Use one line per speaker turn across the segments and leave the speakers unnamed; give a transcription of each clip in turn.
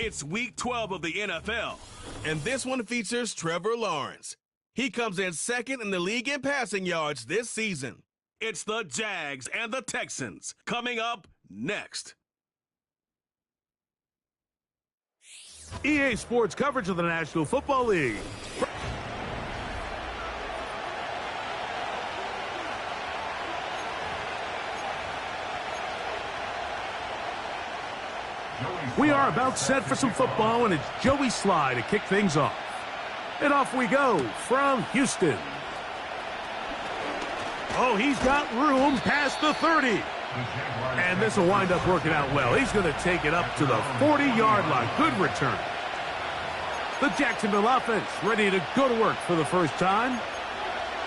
It's Week 12 of the NFL, and this one features Trevor Lawrence. He comes in second in the league in passing yards this season. It's the Jags and the Texans coming up next.
EA Sports coverage of the National Football League. We are about set for some football, and it's Joey Sly to kick things off. And off we go from Houston. Oh, he's got room past the 30. And this will wind up working out well. He's going to take it up to the 40-yard line. Good return. The Jacksonville offense ready to go to work for the first time.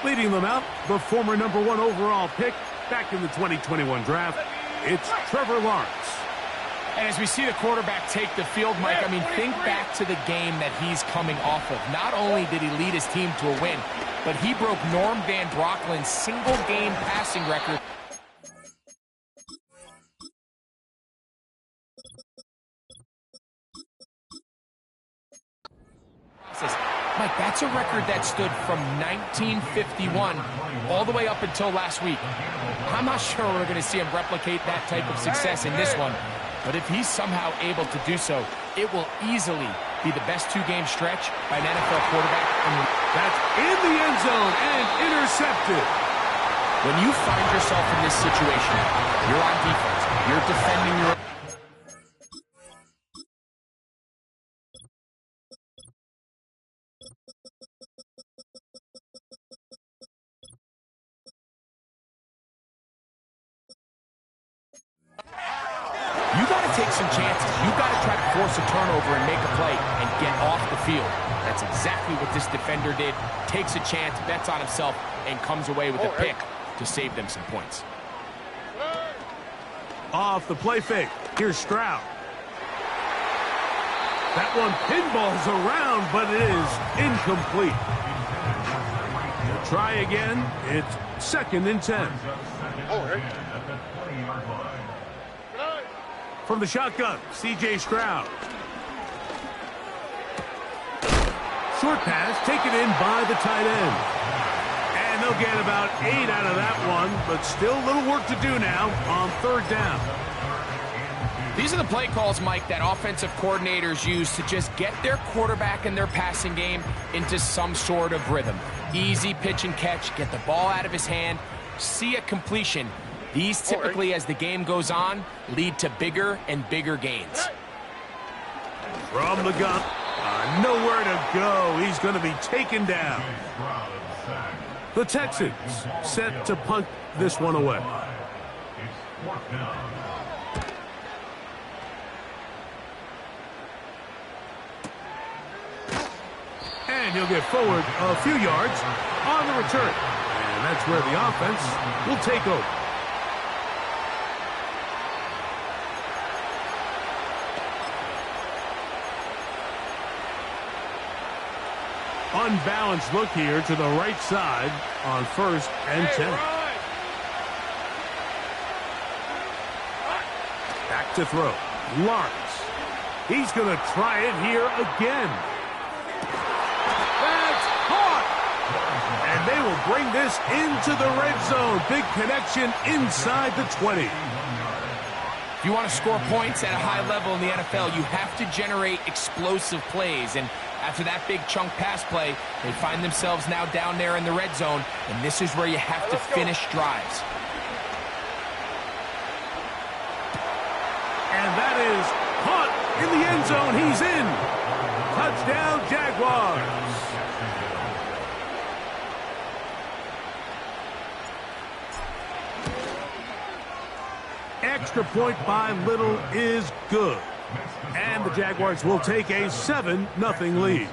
Leading them out, the former #1 overall pick back in the 2021 draft. It's Trevor Lawrence.
And as we see the quarterback take the field, Mike, I mean, think back to the game that he's coming off of. Not only did he lead his team to a win, but he broke Norm Van Brocklin's single-game passing record. Mike, that's a record that stood from 1951 all the way up until last week. I'm not sure we're going to see him replicate that type of success in this one. But if he's somehow able to do so, it will easily be the best two-game stretch by an NFL quarterback.
That's in the end zone and intercepted.
When you find yourself in this situation, you're on defense. You're defending your... You got to take some chances. You got to try to force a turnover and make a play and get off the field. That's exactly what this defender did. Takes a chance, bets on himself, and comes away with a pick to save them some points.
Off the play fake. Here's Stroud. That one pinballs around, but it is incomplete. We'll try again. It's 2nd and 10. From the shotgun, C.J. Stroud. Short pass taken in by the tight end. And they'll get about 8 out of that one, but still a little work to do now on 3rd down.
These are the play calls, Mike, that offensive coordinators use to just get their quarterback and their passing game into some sort of rhythm. Easy pitch and catch, get the ball out of his hand, see a completion. These typically, as the game goes on, lead to bigger and bigger gains.
From the gun, nowhere to go. He's going to be taken down. The Texans set to punt this one away. And he'll get forward a few yards on the return. And that's where the offense will take over. Unbalanced look here to the right side on 1st and 10. Back to throw. Lawrence. He's going to try it here again. That's caught. And they will bring this into the red zone. Big connection inside the 20.
If you want to score points at a high level in the NFL, you have to generate explosive plays. And after that big chunk pass play, they find themselves now down there in the red zone, and this is where you have to finish drives.
And that is caught in the end zone. He's in. Touchdown, Jaguars. Extra point by Little is good. And the Jaguars will take a 7-0 lead.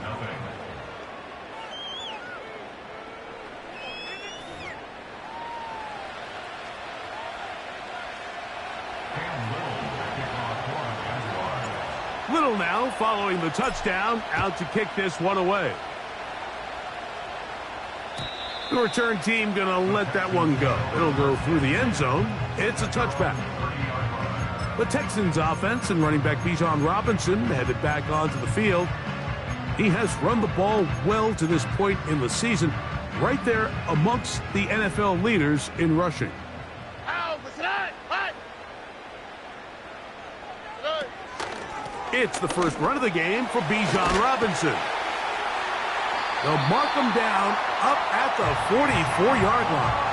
Little now following the touchdown, out to kick this one away. The return team going to let that one go. It'll go through the end zone. It's a touchback. The Texans offense and running back Bijan Robinson headed back onto the field. He has run the ball well to this point in the season, right there amongst the NFL leaders in rushing. It's the first run of the game for Bijan Robinson. They'll mark him down up at the 44-yard line.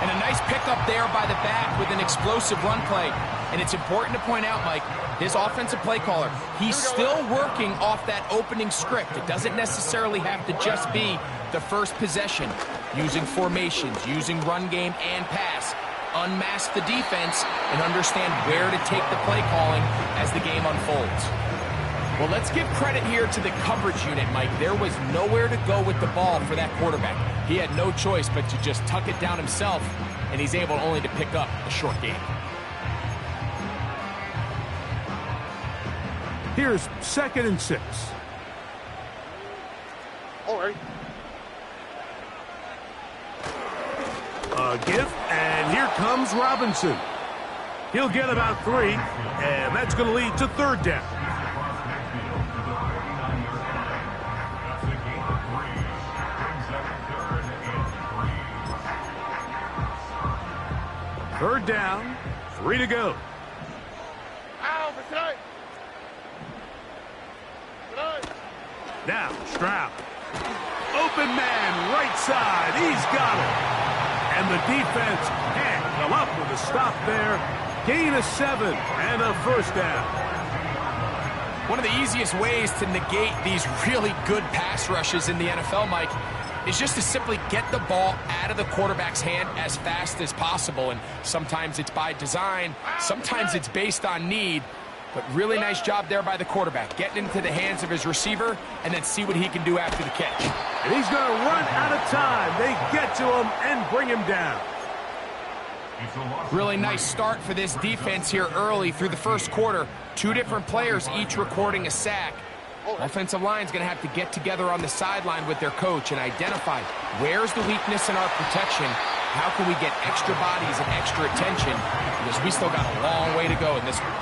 And a nice pickup there by the back with an explosive run play. And it's important to point out, Mike, this offensive play caller, he's still working off that opening script. It doesn't necessarily have to just be the first possession. Using formations, using run game and pass. Unmask the defense and understand where to take the play calling as the game unfolds. Well, let's give credit here to the coverage unit, Mike. There was nowhere to go with the ball for that quarterback. He had no choice but to just tuck it down himself, and he's able only to pick up a short gain.
Here's 2nd and 6.
All right.
A give, and here comes Robinson. He'll get about 3, and that's going to lead to 3rd down. Third down, 3 to go. Now, Stroud. Open man, right side. He's got it. And the defense can't come up with a stop there. Gain of 7 and a 1st down.
One of the easiest ways to negate these really good pass rushes in the NFL, Mike, is just to simply get the ball out of the quarterback's hand as fast as possible. And sometimes it's by design, sometimes it's based on need. But really nice job there by the quarterback, getting into the hands of his receiver and then see what he can do after the catch.
And he's going to run out of time. They get to him and bring him down.
Really nice start for this defense here early through the first quarter. 2 different players each recording a sack. Offensive line's going to have to get together on the sideline with their coach and identify where's the weakness in our protection. How can we get extra bodies and extra attention? Because we still got a long way to go in this one.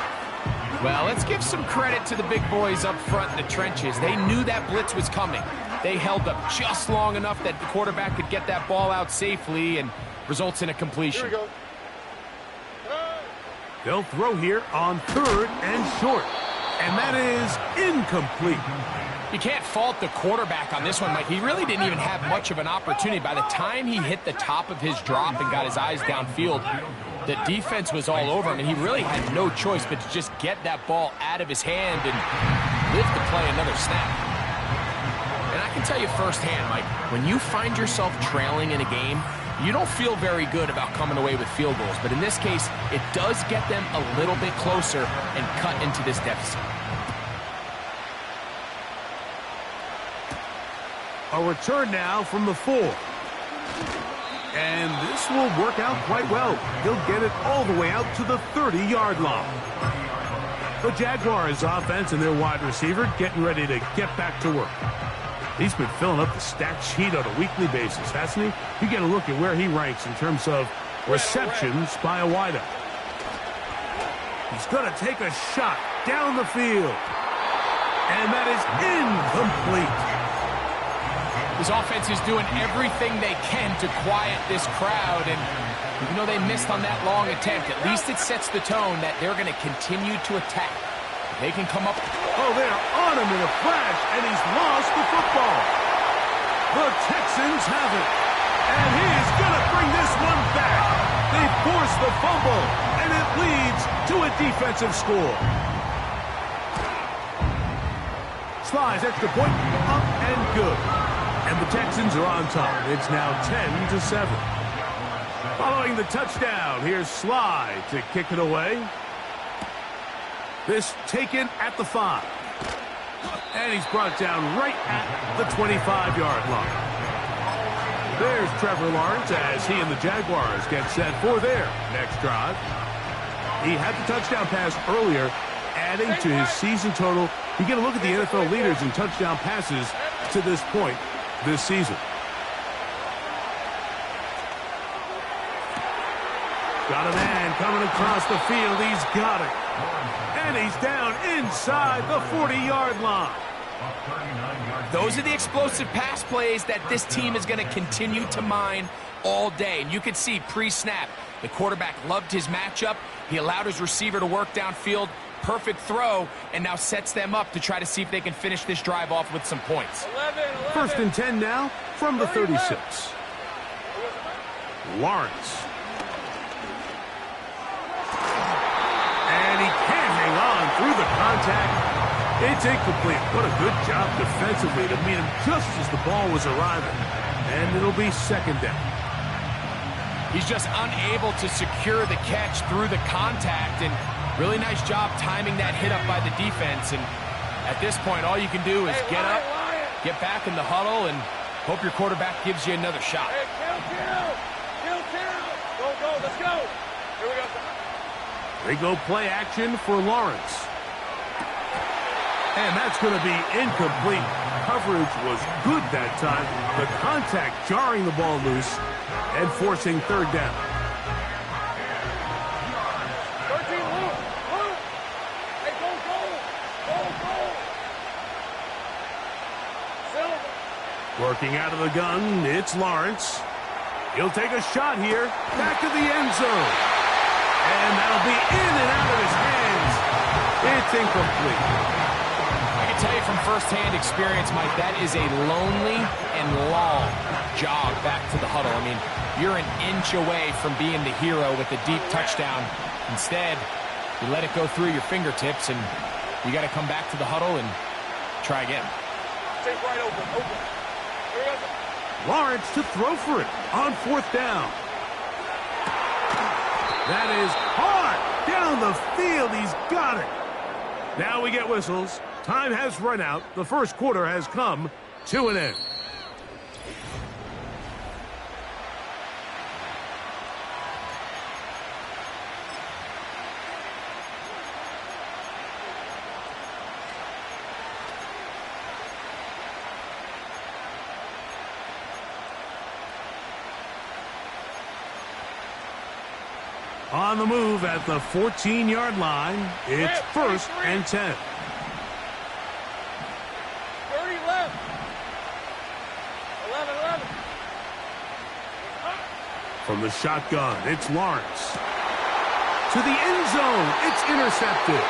Well, let's give some credit to the big boys up front in the trenches. They knew that blitz was coming. They held up just long enough that the quarterback could get that ball out safely and results in a completion.
Here we go.
They'll throw here on 3rd and short. And that is incomplete.
You can't fault the quarterback on this one, Mike. He really didn't even have much of an opportunity. By the time he hit the top of his drop and got his eyes downfield, the defense was all over him, and he really had no choice but to just get that ball out of his hand and live to play another snap. And I can tell you firsthand, Mike, when you find yourself trailing in a game, you don't feel very good about coming away with field goals. But in this case, it does get them a little bit closer and cut into this deficit.
A return now from the 4. And this will work out quite well. He'll get it all the way out to the 30-yard line. The Jaguars offense and their wide receiver getting ready to get back to work. He's been filling up the stat sheet on a weekly basis, hasn't he? You get a look at where he ranks in terms of receptions by a wideout. He's going to take a shot down the field. And that is incomplete.
This offense is doing everything they can to quiet this crowd, and even though they missed on that long attempt, at least it sets the tone that they're going to continue to attack. They can come up.
Oh, they're on him in a flash, and he's lost the football. The Texans have it, and he's going to bring this one back. They force the fumble, and it leads to a defensive score. Slides extra point, up and good. And the Texans are on top. It's now 10-7. Following the touchdown, here's Sly to kick it away. This taken at the 5. And he's brought down right at the 25-yard line. There's Trevor Lawrence as he and the Jaguars get set for their next drive. He had the touchdown pass earlier, and adding to his season total. You get a look at the NFL leaders in touchdown passes to this point this season. Got a man coming across the field. He's got it. And he's down inside the 40-yard line.
Those are the explosive pass plays that this team is going to continue to mine all day. And you can see pre-snap, the quarterback loved his matchup. He allowed his receiver to work downfield. Perfect throw, and now sets them up to try to see if they can finish this drive off with some points.
1st and 10 now from the 36. Lawrence. And he can't hang on through the contact. It's incomplete. What a good job defensively to meet him just as the ball was arriving. And it'll be 2nd down.
He's just unable to secure the catch through the contact, and really nice job timing that hit up by the defense. And at this point, all you can do is get up, get back in the huddle, and hope your quarterback gives you another shot.
Hey, kill. Go, let's go. Here we go.
They go play action for Lawrence. And that's going to be incomplete. Coverage was good that time. The contact jarring the ball loose and forcing 3rd down.
13, Luke. Hey, go. Silver.
Working out of the gun, it's Lawrence. He'll take a shot here. Back to the end zone. And that'll be in and out of his hands. It's incomplete.
I can tell you from firsthand experience, Mike, that is a lonely and long jog back to the huddle. I mean, you're an inch away from being the hero with a deep touchdown. Instead, you let it go through your fingertips, and you got to come back to the huddle and try again.
Take right open. Here we go.
Lawrence to throw for it on 4th down. That is hard down the field. He's got it. Now we get whistles. Time has run out. The first quarter has come to an end. On the move at the 14-yard line, it's 1st and 10.
30 left. 11.
From the shotgun, it's Lawrence. To the end zone, it's intercepted.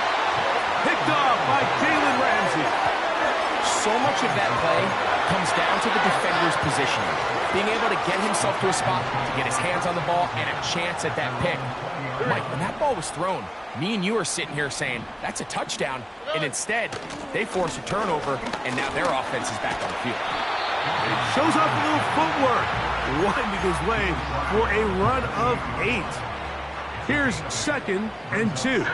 Picked off by Jalen Ramsey.
So much of that play comes down to the defender's positioning. Being able to get himself to a spot, to get his hands on the ball, and a chance at that pick. Mike, when that ball was thrown, me and you are sitting here saying, that's a touchdown. And instead, they force a turnover, and now their offense is back on the field.
It shows off a little footwork, winding his way for a run of 8. Here's 2nd and 2.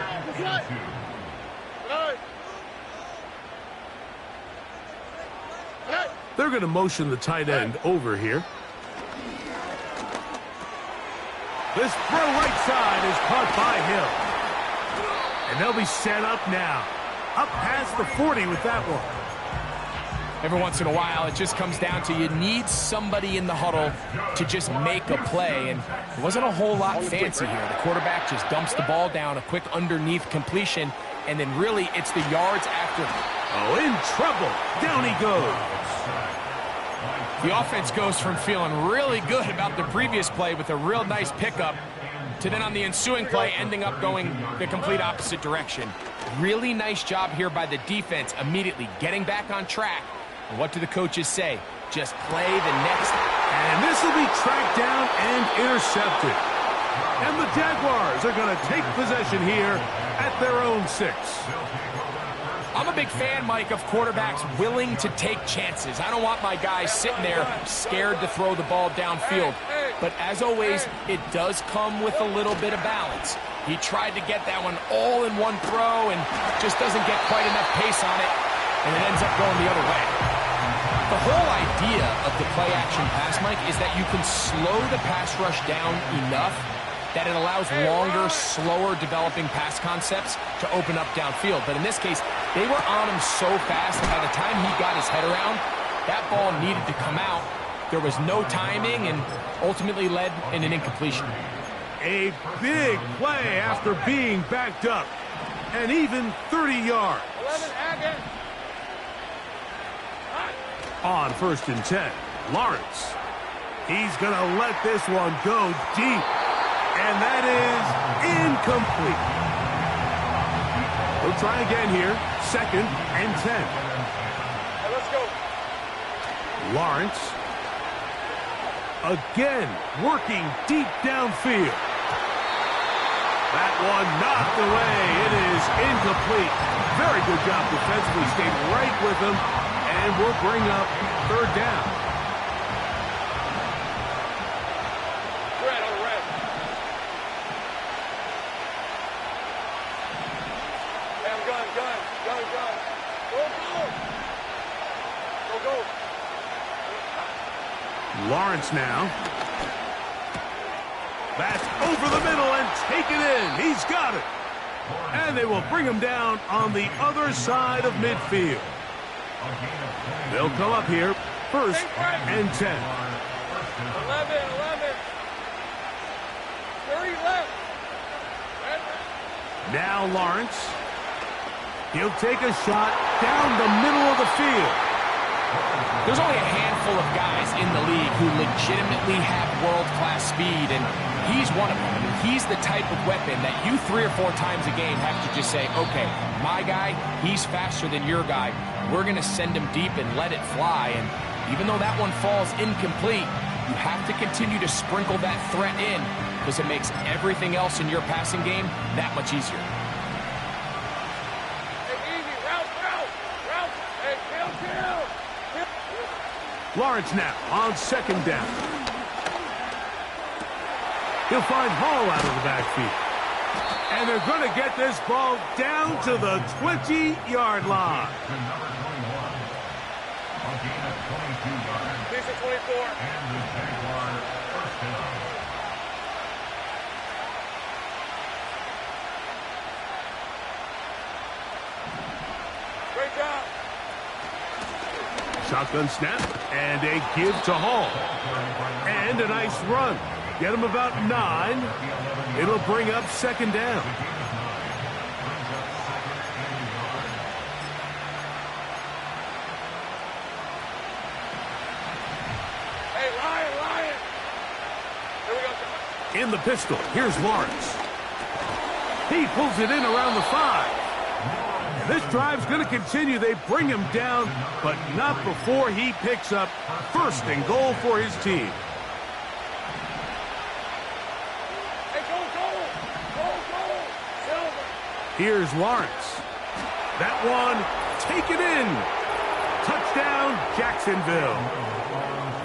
They're going to motion the tight end over here. This throw right side is caught by Hill. And they'll be set up now. Up past the 40 with that one.
Every once in a while, it just comes down to you need somebody in the huddle to just make a play. And it wasn't a whole lot fancy here. The quarterback just dumps the ball down, a quick underneath completion, and then really it's the yards after.
Oh, in trouble. Down he goes.
The offense goes from feeling really good about the previous play with a real nice pickup to then on the ensuing play ending up going the complete opposite direction. Really nice job here by the defense immediately getting back on track. And what do the coaches say? Just play the next.
And this will be tracked down and intercepted. And the Jaguars are going to take possession here at their own 6.
I'm a big fan, Mike, of quarterbacks willing to take chances. I don't want my guys sitting there scared to throw the ball downfield. But as always, it does come with a little bit of balance. He tried to get that one all in one throw and just doesn't get quite enough pace on it, and it ends up going the other way. The whole idea of the play-action pass, Mike, is that you can slow the pass rush down enough that it allows longer, slower developing pass concepts to open up downfield. But in this case, they were on him so fast, and by the time he got his head around, that ball needed to come out. There was no timing and ultimately led in an incompletion.
A big play after being backed up. And even 30 yards.
11, again.
On 1st and 10, Lawrence. He's going to let this one go deep. And that is incomplete. We'll try again here. 2nd and 10.
Hey, let's go.
Lawrence. Again, working deep downfield. That one knocked away. It is incomplete. Very good job defensively. Stayed right with him. And we'll bring up 3rd down.
Red on red. Hey, I'm gun. Go.
Lawrence now. That's over the middle and taken in. He's got it. And they will bring him down on the other side of midfield. They'll come up here. 1st and 10.
11. 30 left.
Now Lawrence. He'll take a shot down the middle of the field.
There's only a handful of guys in the league who legitimately have world-class speed, and he's one of them. I mean, he's the type of weapon that you 3 or 4 times a game have to just say, okay, my guy, he's faster than your guy. We're going to send him deep and let it fly. And even though that one falls incomplete, you have to continue to sprinkle that threat in because it makes everything else in your passing game that much easier.
Lawrence now on 2nd down. He'll find Hall out of the backfield. And they're going to get this ball down to the 20-yard line.
Piece of 24. Great job.
Shotgun snap and a give to Hall. And a nice run. Get him about 9. It'll bring up 2nd down.
Hey, Ryan. Here we go.
In the pistol, here's Lawrence. He pulls it in around the 5. And this drive's going to continue. They bring him down, but not before he picks up 1st and goal for his team.
Hey, go. Silver.
Here's Lawrence. That one taken in. Touchdown, Jacksonville.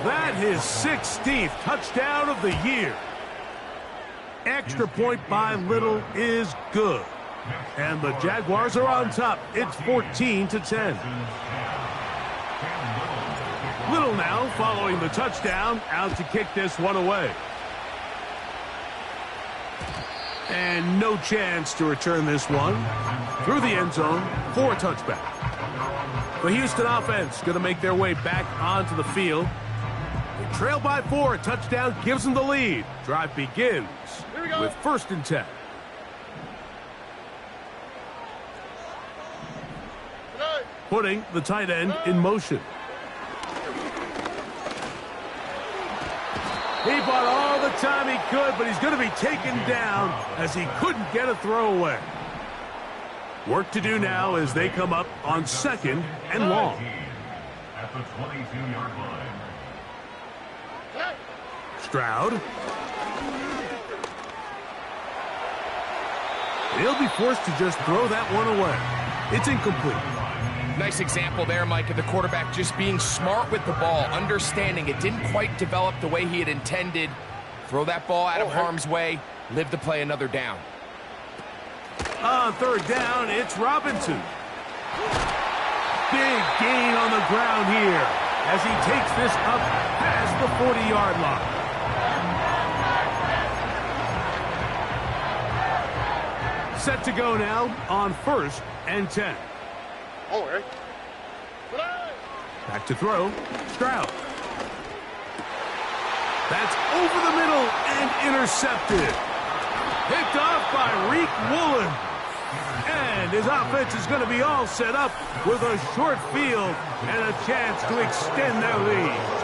That his 16th touchdown of the year. Extra point by Little is good. And the Jaguars are on top. It's 14-10. Little now following the touchdown, out to kick this one away. And no chance to return this one through the end zone for a touchback. The Houston offense going to make their way back onto the field. They trail by 4. A touchdown gives them the lead. Drive begins with 1st and 10. Putting the tight end in motion. He bought all the time he could, but he's going to be taken down as he couldn't get a throwaway. Work to do now as they come up on 2nd and long.
At the 22-yard line.
Stroud. He'll be forced to just throw that one away. It's incomplete.
Nice example there, Mike, of the quarterback just being smart with the ball, understanding it didn't quite develop the way he had intended. Throw that ball out of harm's way, live to play another down.
On 3rd down, it's Robinson. Big gain on the ground here as he takes this up past the 40-yard line. set to go now on 1st and 10.
Oh, Eric.
Back to throw. Stroud. That's over the middle and intercepted. Picked off by Reek Woolen. And his offense is going to be all set up with a short field and a chance to extend their lead.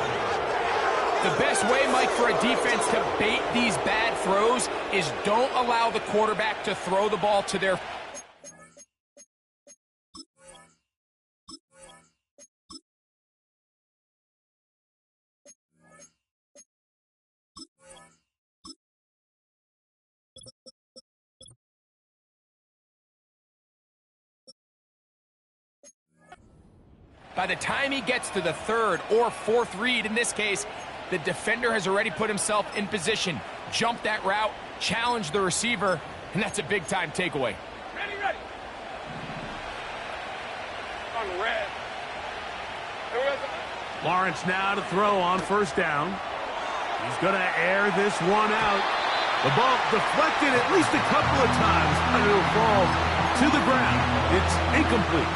The best way, Mike, for a defense to bait these bad throws is don't allow the quarterback to throw the ball to their... By the time he gets to the 3rd or 4th read, in this case, the defender has already put himself in position, jumped that route, challenged the receiver, and that's a big-time takeaway.
Ready, ready. On red.
Lawrence now to throw on 1st down. He's going to air this one out. The ball deflected at least a couple of times, and it'll fall to the ground. It's incomplete.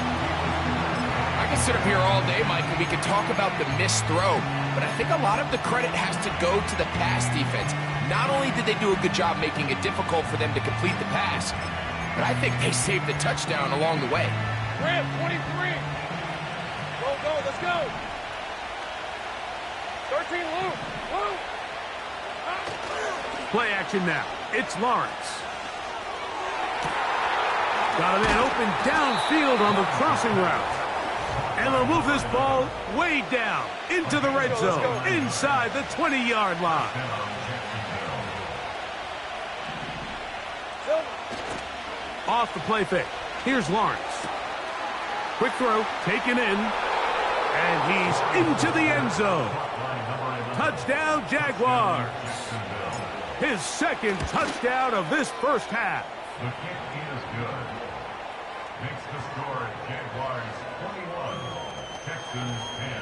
I can sit up here all day, Mike, and we can talk about the missed throw, but I think a lot of the credit has to go to the pass defense. Not only did they do a good job making it difficult for them to complete the pass, but I think they saved the touchdown along the way.
Red, 23. Go, go, let's go. 13, Luke. Luke.
Play action now. It's Lawrence. Got a man open downfield on the crossing route. And they'll move this ball way down into the red zone, inside the 20-yard line. Off the play fake. Here's Lawrence. Quick throw, taken in, and he's into the end zone. Touchdown, Jaguars. His 2nd touchdown of this 1st half.
The kick is good. Makes the score Jaguars 21, Texans 10.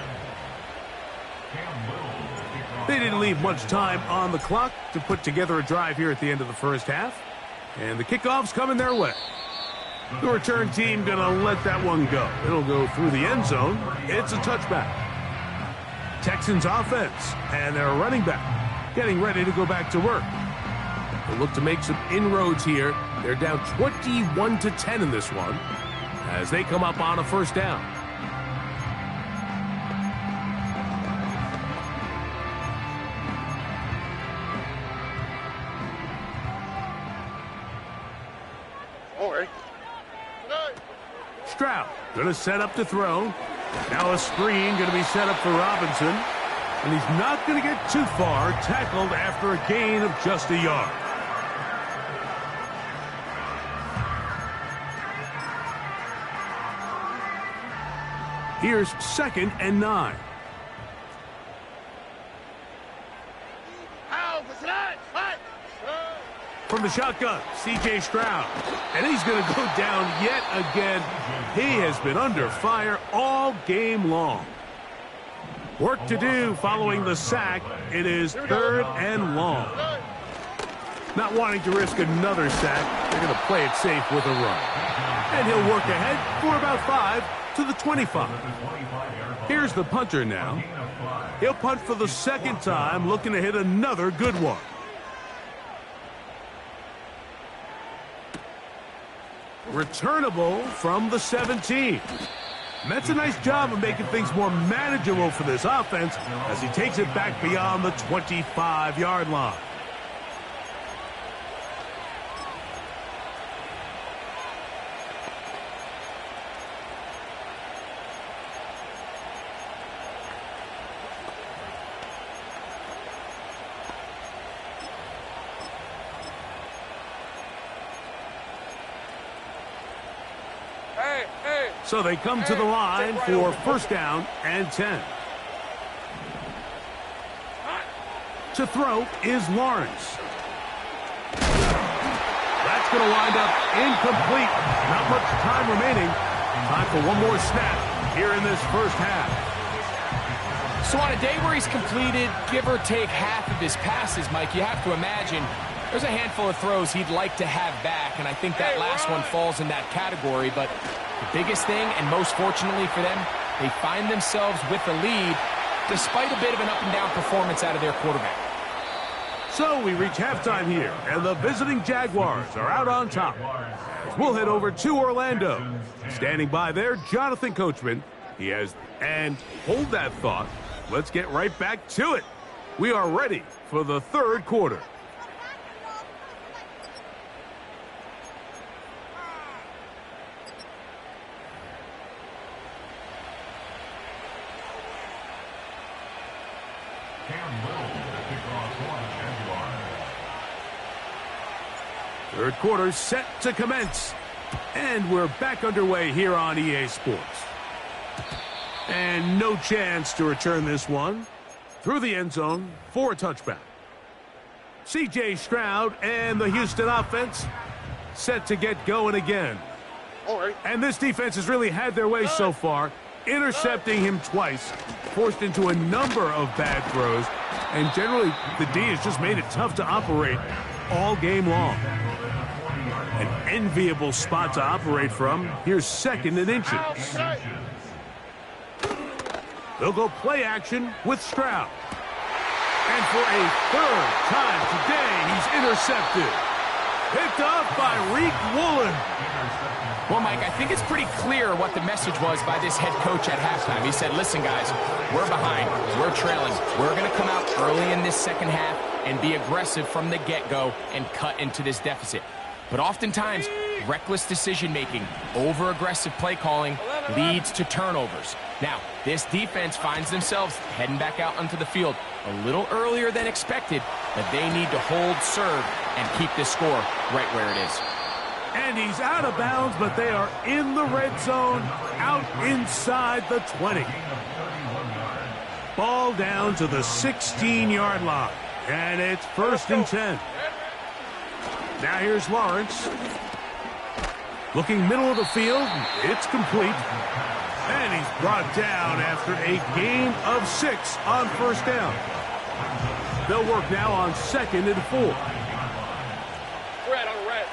Cam Little, the kickoff.
They didn't leave much time on the clock to put together a drive here at the end of the 1st half. And the kickoff's coming their way. The return team going to let that one go. It'll go through the end zone. It's a touchback. Texans offense and their running back getting ready to go back to work. They'll look to make some inroads here. They're down 21-10 in this one as they come up on a 1st down. Stroud going to set up to throw. Now a screen going to be set up for Robinson. And he's not going to get too far, tackled after a gain of just a yard. Here's 2nd and 9. From the shotgun, C.J. Stroud. And he's going to go down yet again. He has been under fire all game long. Work to do following the sack. It is 3rd and long. Not wanting to risk another sack, they're going to play it safe with a run. And he'll work ahead for about 5 to the 25. Here's the punter now. He'll punt for the 2nd time, looking to hit another good one. Returnable from the 17. That's a nice job of making things more manageable for this offense as he takes it back beyond the 25-yard line. So they come to the line for 1st down and 10. To throw is Lawrence. That's going to wind up incomplete. Not much time remaining. Time for one more snap here in this 1st half.
So on a day where he's completed, give or take half of his passes, Mike, you have to imagine There's a handful of throws he'd like to have back, and I think that last one falls in that category. But the biggest thing, and most fortunately for them, they find themselves with the lead despite a bit of an up-and-down performance out of their quarterback.
So we reach halftime here, and the visiting Jaguars are out on top. We'll head over to Orlando. Standing by there, Jonathan Coachman. He has, and hold that thought. Let's get right back to it. We are ready for the third quarter. Third quarter set to commence. And we're back underway here on EA Sports. And no chance to return this one. Through the end zone for a touchback. C.J. Stroud and the Houston offense set to get going again. And this defense has really had their way so far, intercepting him twice, forced into a number of bad throws, and generally the D has just made it tough to operate all game long. An enviable spot to operate from. Here's second and inches. They'll go play action with Stroud. And for a third time today, he's intercepted. Picked off by Reek Woolen.
Well, Mike, I think it's pretty clear what the message was by this head coach at halftime. He said, listen, guys, we're behind. We're trailing. We're going to come out early in this second half and be aggressive from the get-go and cut into this deficit. But oftentimes, reckless decision-making, over-aggressive play calling leads to turnovers. Now, this defense finds themselves heading back out onto the field a little earlier than expected, but they need to hold serve and keep this score right where it is.
And he's out of bounds, but they are in the red zone, out inside the 20. Ball down to the 16-yard line, and it's 1st and 10. Now here's Lawrence. Looking middle of the field, it's complete. And he's brought down after a gain of 6 on 1st down. They'll work now on 2nd and 4.
Red on red.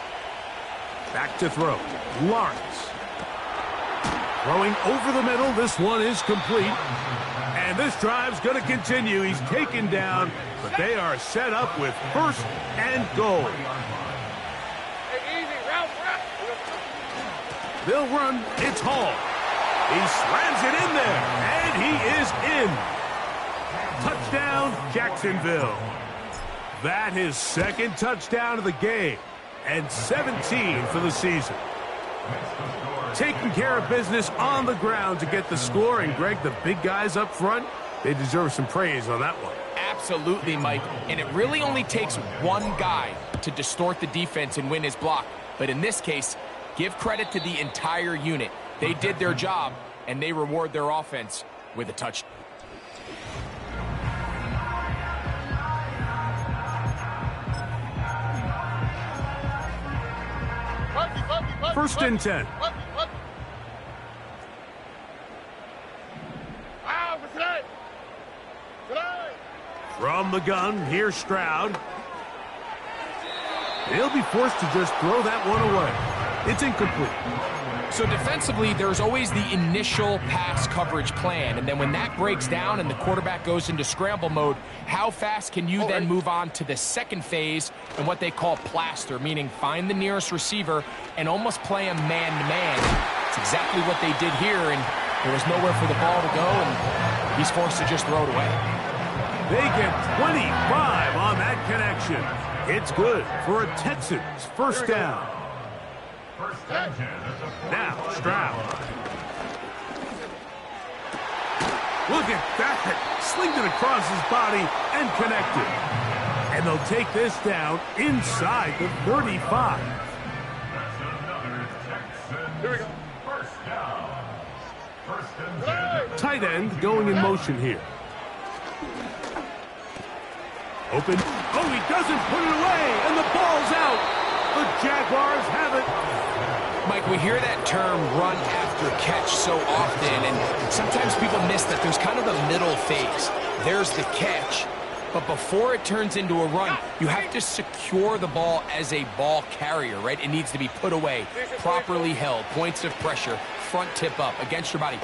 Back to throw. Lawrence. Throwing over the middle. This one is complete. And this drive's going to continue. He's taken down, but they are set up with 1st and goal.
Hey, easy, route.
They'll run. It's Hall. He slams it in there, and he is in. Touchdown, Jacksonville. That his 2nd touchdown of the game, and 17 for the season. Taking care of business on the ground to get the score, and Greg, the big guys up front, they deserve some praise on that one.
Absolutely, Mike. And it really only takes one guy to distort the defense and win his block. But in this case, give credit to the entire unit. They did their job, and they reward their offense with a touchdown.
First and 10. From the gun, here's Stroud. He'll be forced to just throw that one away. It's incomplete.
So defensively, there's always the initial pass coverage plan, and then when that breaks down and the quarterback goes into scramble mode, how fast can you then move on to the second phase and what they call plaster, meaning find the nearest receiver and almost play him man-to-man. It's exactly what they did here, and there was nowhere for the ball to go, and he's forced to just throw it away.
They get 25 on that connection. It's good for a Texans first down. Now, Stroud. Look at that. Slinged it across his body and connected. And they'll take this down inside the 35.
Here we go.
First down. First and 10.
Tight end going in motion here. Open. Oh, he doesn't put it away, and the ball's out. The Jaguars have it.
Mike, we hear that term run after catch so often, and sometimes people miss that there's kind of a middle phase. There's the catch, But before it turns into a run, you have to secure the ball as a ball carrier, right? It needs to be put away, properly held, points of pressure, front tip up, against your body.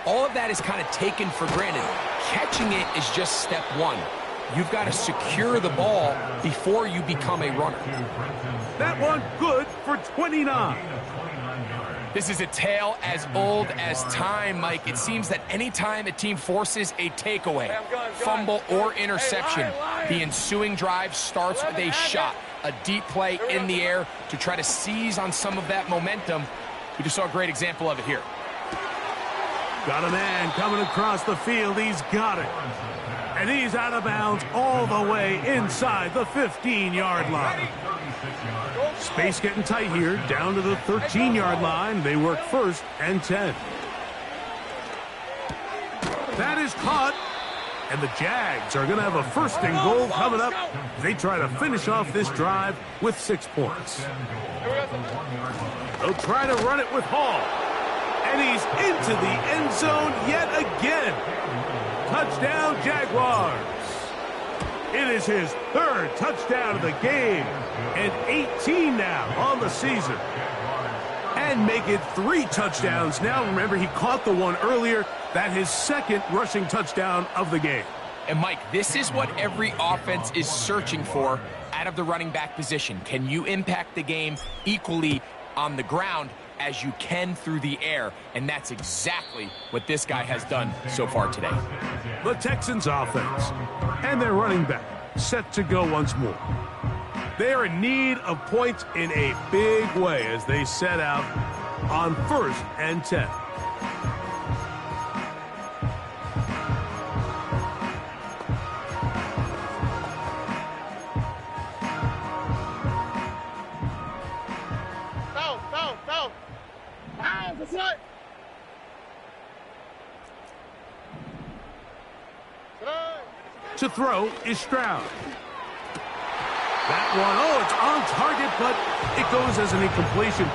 All of that is kind of taken for granted. Catching it is just step one. You've got to secure the ball before you become a runner.
That one good for 29.
This is a tale as old as time, Mike. It seems that anytime a team forces a takeaway, fumble, or interception, the ensuing drive starts with a shot, a deep play in the air to try to seize on some of that momentum. We just saw a great example of it here.
Got a man coming across the field. He's got it. And he's out of bounds all the way inside the 15-yard line. Space getting tight here, down to the 13-yard line. They work 1st and 10. That is caught. And the Jags are going to have a 1st and goal coming up. They try to finish off this drive with 6 points. They'll try to run it with Hall. And he's into the end zone yet again. Touchdown, Jaguars. It is his 3rd touchdown of the game, and 18 now on the season. And make it 3 touchdowns now. Remember, he caught the one earlier. That his 2nd rushing touchdown of the game.
And Mike, this is what every offense is searching for out of the running back position. Can you impact the game equally on the ground as you can through the air? And that's exactly what this guy has done so far today.
The Texans offense and their running back set to go once more. They are in need of points in a big way as they set out on 1st and 10. To throw is Stroud. That one, oh, it's on target, but it goes as an incompletion.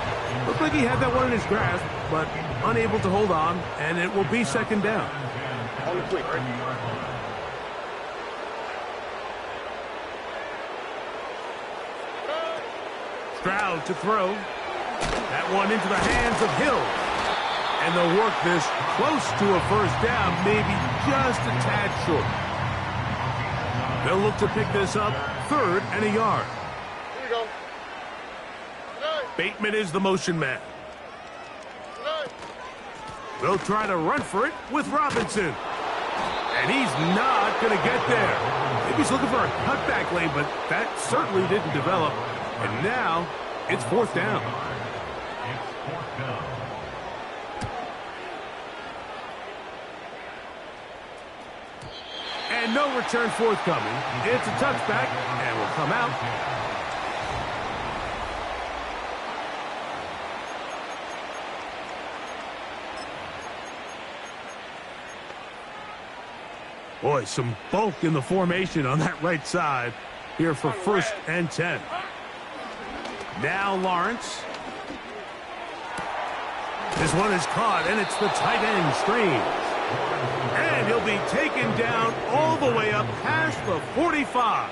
Looked like he had that one in his grasp, but unable to hold on, and it will be 2nd down.
On the quick, right?
Stroud to throw. That one into the hands of Hill. And they'll work this close to a 1st down, maybe just a tad short. They'll look to pick this up 3rd and a yard.
Here we go.
Bateman is the motion man. They'll try to run for it with Robinson. And he's not going to get there. Maybe he's looking for a cutback lane, but that certainly didn't develop. And now it's 4th down. And no return forthcoming. It's a touchback and will come out. Boy, some bulk in the formation on that right side here for 1st and 10. Now Lawrence. This one is caught, and it's the tight end screen. And he'll be taken down all the way up past the 45.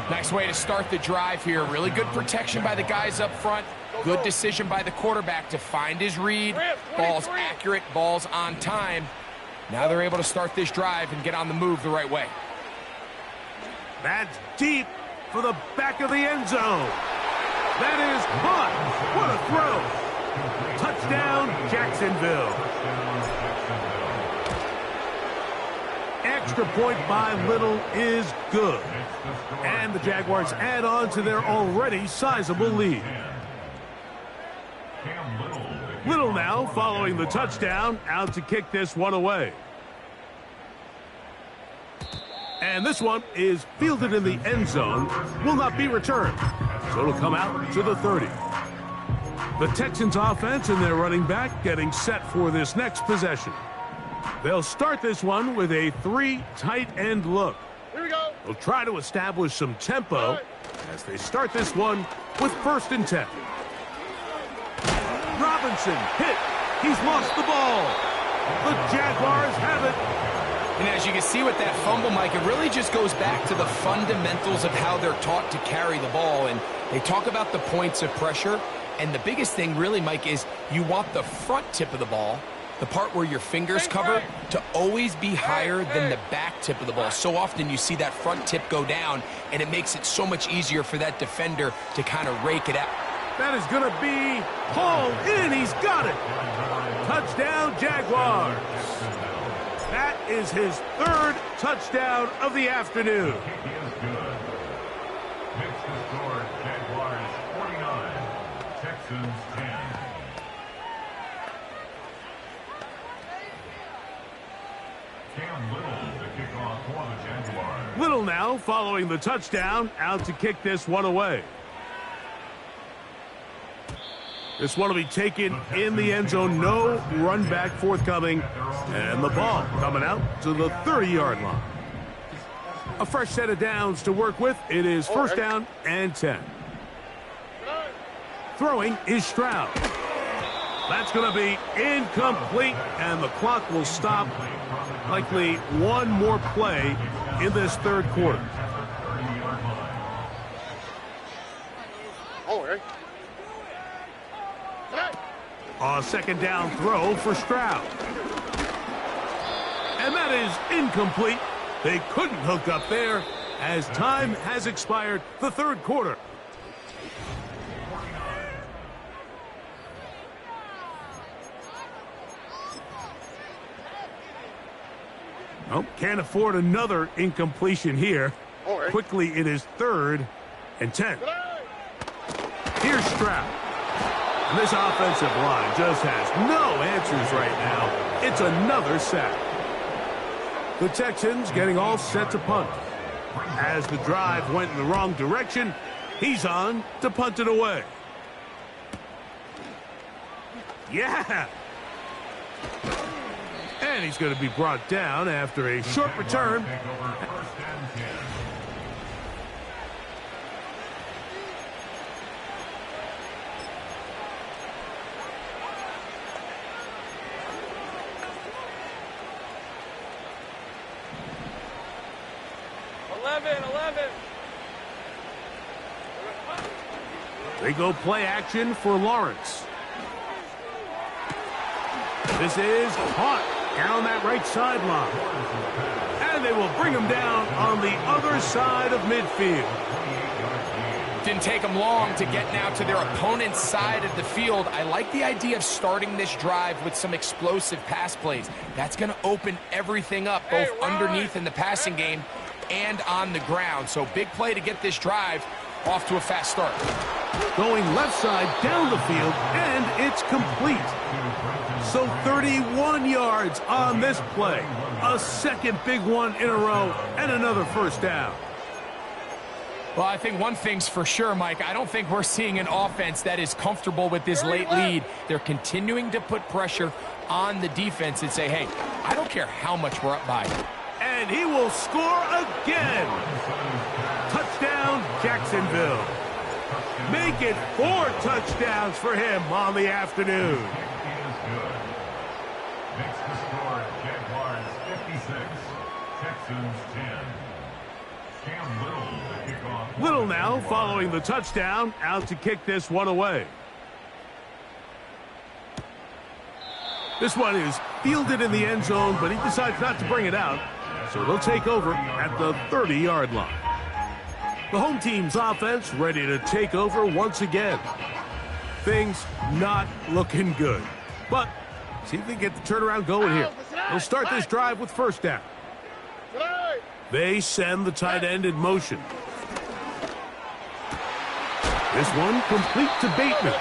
Nice way to start the drive here. Really good protection by the guys up front. Good decision by the quarterback to find his read. Ball's accurate, ball's on time. Now they're able to start this drive and get on the move the right way.
That's deep for the back of the end zone. That is caught. What a throw. Touchdown, Jacksonville. Extra point by Little is good. And the Jaguars add on to their already sizable lead. Little now following the touchdown, out to kick this one away. And this one is fielded in the end zone, will not be returned. So it'll come out to the 30. The Texans offense and their running back getting set for this next possession. They'll start this one with a 3 tight end look.
Here we go.
They'll try to establish some tempo as they start this one with 1st and 10. Robinson hit. He's lost the ball. The Jaguars have it.
And as you can see with that fumble, Mike, it really just goes back to the fundamentals of how they're taught to carry the ball. And they talk about the points of pressure. And the biggest thing really, Mike, is you want the front tip of the ball, the part where your fingers cover, to always be higher than the back tip of the ball. So often you see that front tip go down, and it makes it so much easier for that defender to kind of rake it out.
That is going to be hauled in. He's got it. Touchdown, Jaguars. That is his third touchdown of the afternoon.
He is good. Makes the score Jaguars 49, Texans 10. Cam Little to kick off for the Jaguars.
Little now following the touchdown, out to kick this one away. This one will be taken in the end zone. No run back forthcoming. And the ball coming out to the 30-yard line. A fresh set of downs to work with. It is first down and 10. Throwing is Stroud. That's going to be incomplete, and the clock will stop. Likely one more play in this third quarter. A second down throw for Stroud. And that is incomplete. They couldn't hook up there as time has expired. The third quarter. Oh, can't afford another incompletion here. Quickly, it is third and 10. Here's Stroud. And this offensive line just has no answers right now. It's another sack. The Texans getting all set to punt. As the drive went in the wrong direction, he's on to punt it away. Yeah! And he's going to be brought down after a short return. They go play action for Lawrence. This is caught down that right sideline. And they will bring him down on the other side of midfield.
Didn't take them long to get now to their opponent's side of the field. I like the idea of starting this drive with some explosive pass plays. That's going to open everything up, both underneath in the passing game and on the ground. So big play to get this drive off to a fast start.
Going left side down the field, and it's complete. So 31 yards on this play. A second big one in a row, and another first down.
Well, I think one thing's for sure, Mike. I don't think we're seeing an offense that is comfortable with this late lead. They're continuing to put pressure on the defense and say, hey, I don't care how much we're up by.
And he will score again. Touchdown, Jacksonville. Make it 4 touchdowns for him on the afternoon.
Makes the score Jaguars 56, Texans 10. Cam Little to kick off.
Little now following the touchdown, out to kick this one away. This one is fielded in the end zone, but he decides not to bring it out. So they'll take over at the 30-yard line. The home team's offense ready to take over once again. Things not looking good. But see if they get the turnaround going here. They'll start this drive with first down. They send the tight end in motion. This one complete to Bateman.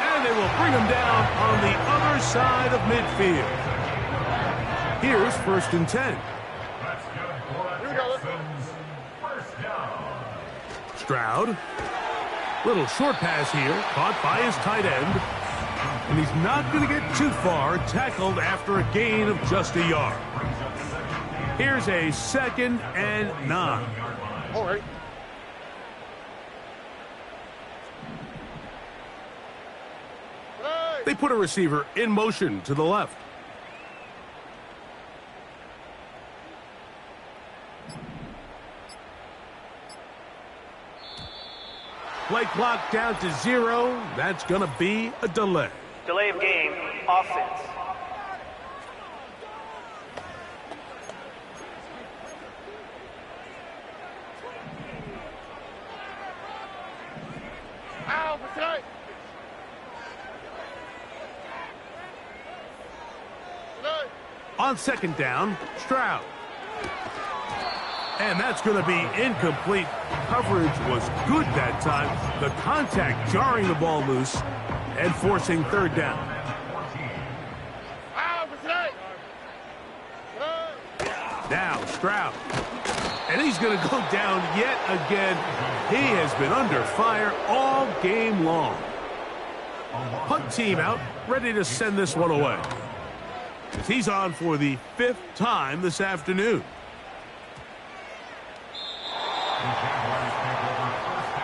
And they will bring him down on the other side of midfield. Here's first and 10.
That's good for the Texans. First down.
Stroud. Little short pass here, caught by his tight end. And he's not going to get too far, tackled after a gain of just a yard. Here's a second and 9.
All right.
They put a receiver in motion to the left. play clock down to 0. That's going to be a delay.
Delay of game, offense.
On second down, Stroud. And that's going to be incomplete. Coverage was good that time. The contact jarring the ball loose and forcing third down. Now Stroud. And he's going to go down yet again. He has been under fire all game long. Punt team out, ready to send this one away. He's on for the 5th time this afternoon.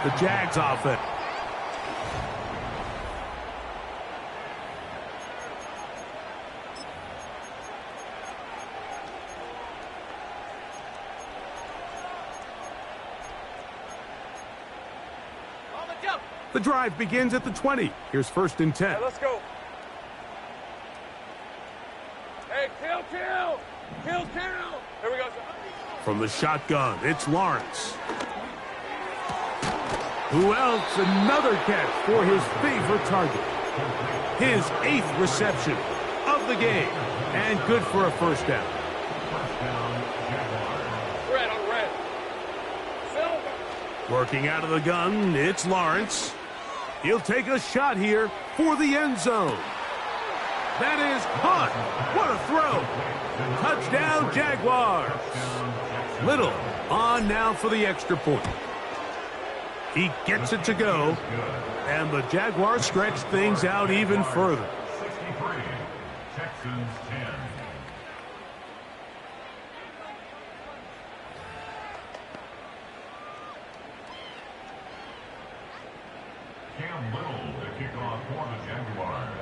The Jags offense. The drive begins at the 20. Here's 1st and 10.
Hey, let's go. Hey, kill. Here we go.
From the shotgun, it's Lawrence. Who else? Another catch for his favorite target. His 8th reception of the game. And good for a first down.
Red on red. Silver.
Working out of the gun, it's Lawrence. He'll take a shot here for the end zone. That is caught. What a throw. Touchdown, Jaguars. Little on now for the extra point. He gets it to go, and the Jaguars stretch things out even further.
63, Texans 10. Cam Little to kick off for the Jaguars.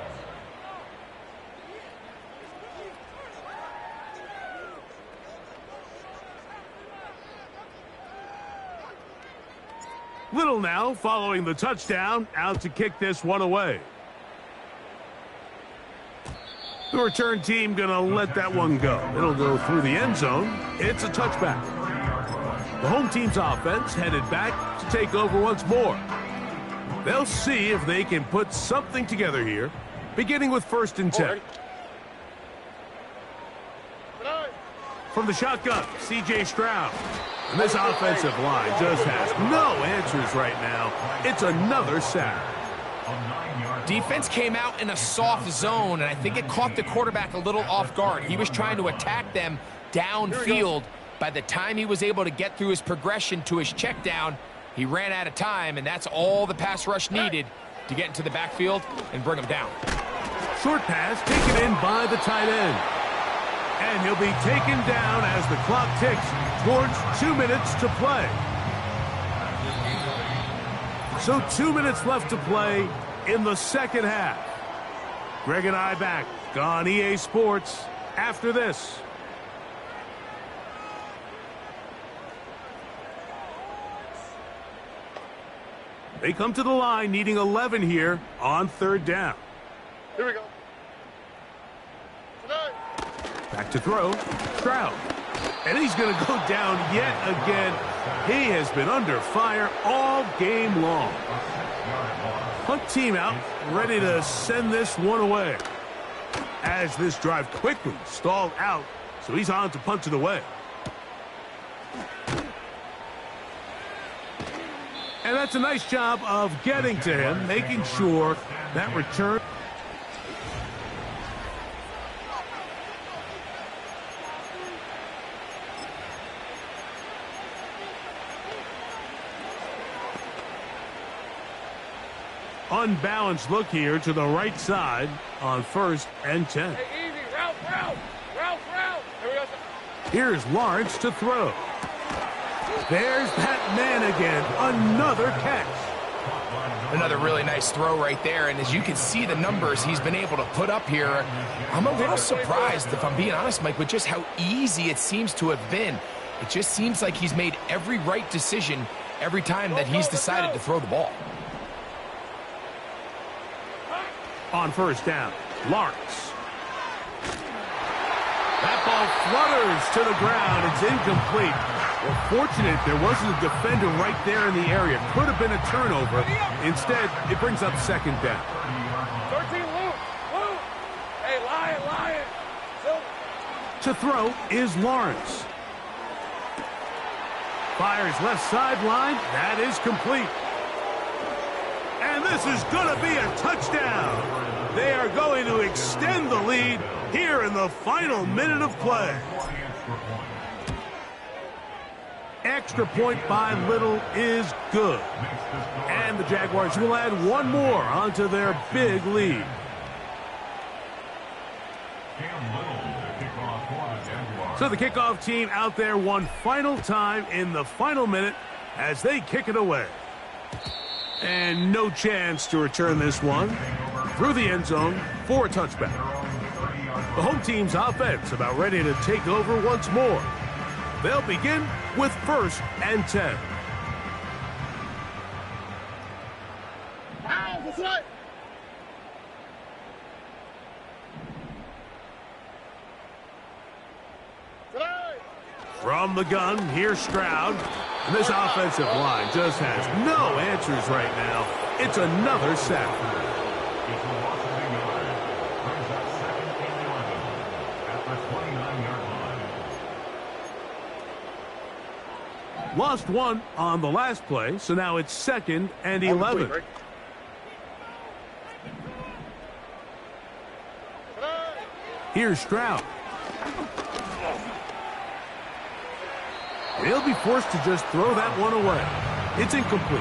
Little now following the touchdown, out to kick this one away. The return team going to let that one go. It'll go through the end zone. It's a touchback. The home team's offense headed back to take over once more. They'll see if they can put something together here, beginning with 1st and 10. From the shotgun, C.J. Stroud. And this offensive line just has no answers right now. It's another sack.
Defense came out in a soft zone, and I think it caught the quarterback a little off guard. He was trying to attack them downfield. By the time he was able to get through his progression to his check down, he ran out of time, and that's all the pass rush needed to get into the backfield and bring him down.
Short pass taken in by the tight end. And he'll be taken down as the clock ticks towards 2 minutes to play. So 2 minutes left to play in the second half. Greg and I back on EA Sports after this. They come to the line needing 11 here on 3rd down.
Here we go.
Back to throw, Stroud. And he's going to go down yet again. He has been under fire all game long. Punt team out, ready to send this one away. As this drive quickly stalled out, so he's on to punt it away. And that's a nice job of getting to him, making sure that return. Unbalanced look here to the right side on 1st and 10.
Hey, easy. Route. Here we go.
Here's Lawrence to throw. There's that man again. Another catch.
Another really nice throw right there, and as you can see the numbers he's been able to put up here, I'm a little surprised, if I'm being honest, Mike, with just how easy it seems to have been. It just seems like he's made every right decision every time that he's decided to throw the ball.
On first down, Lawrence. That ball flutters to the ground. It's incomplete. Well, fortunate there wasn't a defender right there in the area. Could have been a turnover. Instead, it brings up second down.
13, Luke. Hey, Lion.
To throw is Lawrence. Fires left sideline. That is complete. And this is going to be a touchdown. They are going to extend the lead here in the final minute of play. Extra point by Little is good. And the Jaguars will add one more onto their big lead. So the kickoff team out there one final time in the final minute as they kick it away. And no chance to return this one through the end zone for a touchback. The home team's offense about ready to take over once more. They'll begin with 1st and 10. From the gun, here's Stroud. And this offensive line just has no answers right now. It's another sack.
It's a loss of 8 yards. Brings up 2nd and 11 at the 29-yard line.
Lost one on the last play, so now it's 2nd and 11. Here's Stroud. He'll be forced to just throw that one away. It's incomplete.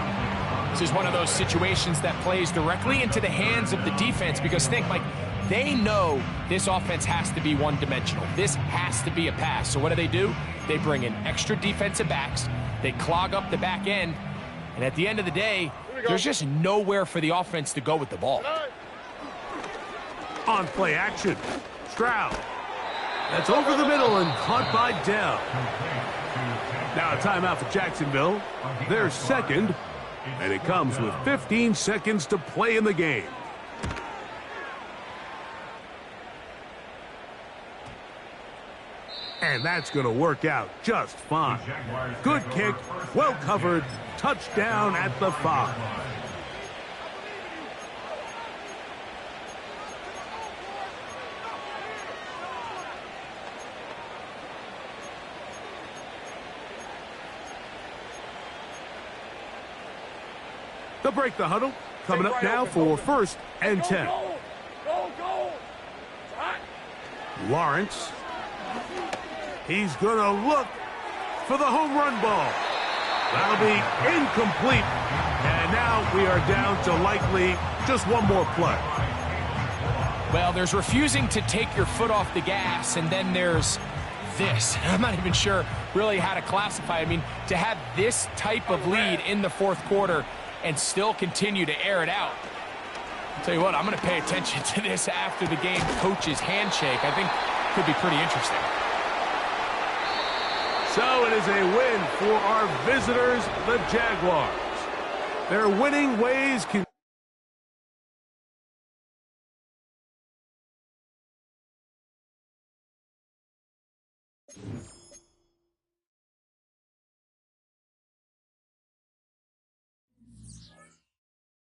This is one of those situations that plays directly into the hands of the defense because think, Mike, they know this offense has to be one-dimensional. This has to be a pass. So what do? They bring in extra defensive backs. They clog up the back end. And at the end of the day, there's just nowhere for the offense to go with the ball.
On play action, Stroud. That's over the middle and caught by Dell. Now a timeout for Jacksonville. They're 2nd, and it comes with 15 seconds to play in the game. And that's going to work out just fine. Good kick, well covered, touchdown at the 5. They'll break the huddle. Coming up now for 1st and 10.
Go.
Lawrence. He's going to look for the home run ball. That'll be incomplete. And now we are down to likely just one more play.
Well, there's refusing to take your foot off the gas, and then there's this. I'm not even sure really how to classify. I mean, to have this type of lead in the 4th quarter and still continue to air it out. I'll tell you what, I'm going to pay attention to this after the game coach's handshake. I think could be pretty interesting.
So it is a win for our visitors, the Jaguars. Their winning ways can